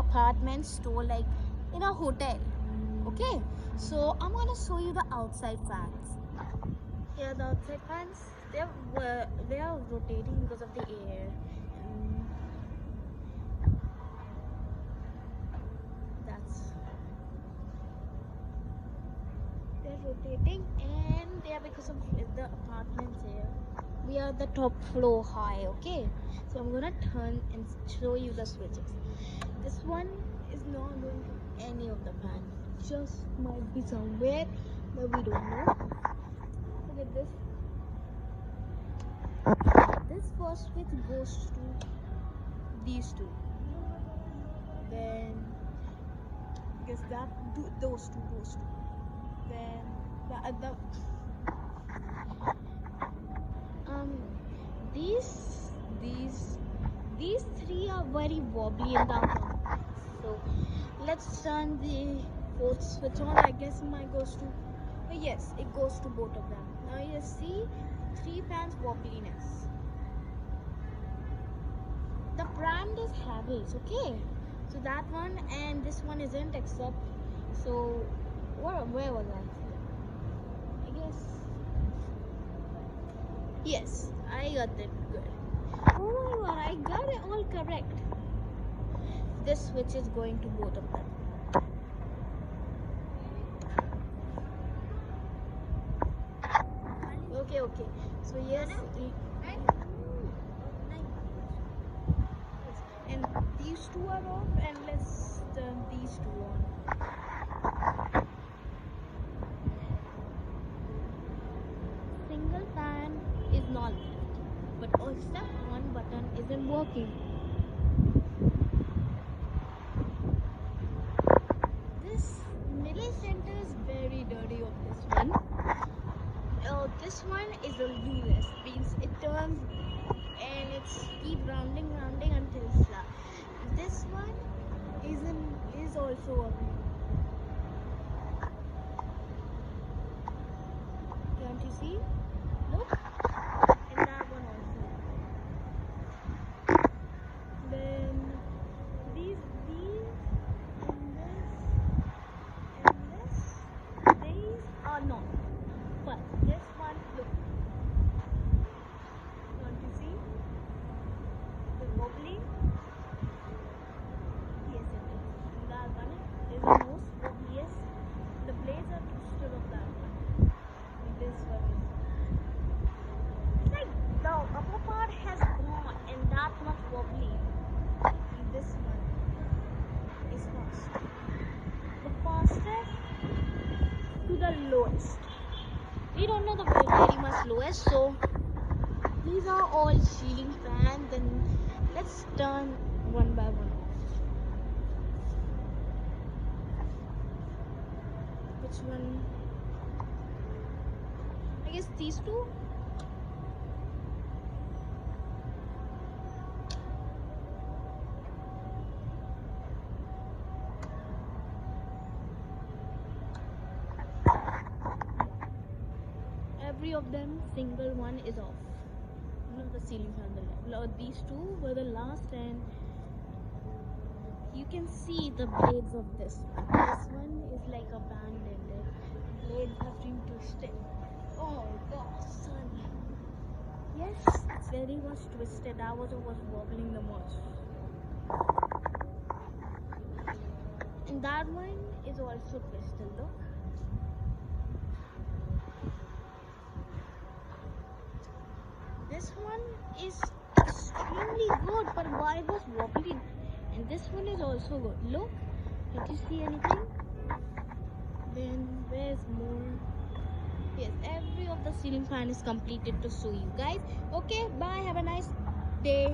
apartment store, like in a hotel. Okay, so I'm gonna show you the outside fans. Here the outside fans, they are rotating because of the air. And that's they're rotating, and they are because of the apartments here. We are the top floor high. Okay, so I'm gonna turn and show you the switches. This one is not going to any of the fan, just might be somewhere that we don't know. Look at this. This first switch goes to these two, then because those two, then the other these these three are very wobbly in the apartment. So let's turn the fourth switch on. I guess mine goes to, yes, it goes to both of them. Now you see 3 fans wobbliness. The brand is Havells, okay? So that one and this one isn't, except, so where was I? I guess, yes, I got that good. Oh my god, I got it all correct. This switch is going to both of them. Okay. So yes, and these two are off, and let's turn these two on. Single fan is not left, but except one button isn't working. This middle center is very dirty of this one. This one is a U.S. means it turns and it's keep rounding until it's flat. This one is also a, can't you see? Look, and that one also. Then these and these are not. But this one, look. Can't you see? The wobbly. Yes, it is. That one is the most wobbliest. The blades are twisted of that one. And this one is. It's like the upper part has gone and that much wobbly. And this one is fast. The fastest to the lowest. We don't know the very much lowest, so these are all ceiling fans, and let's turn one by one off. Which one? I guess these two. Every of them, single one is off. None of the ceiling fan the left. These two were the last, and you can see the blades of this one. This one is like abandoned. The blades have been twisted. Oh gosh, son. Yes, it's very much twisted. That was what was wobbling the most. And that one is also twisted, look. This one is extremely good, but why it was wobbling? And this one is also good. Look, did you see anything? Then where's more? Yes, every of the ceiling fan is completed to show you guys. Okay, bye. Have a nice day.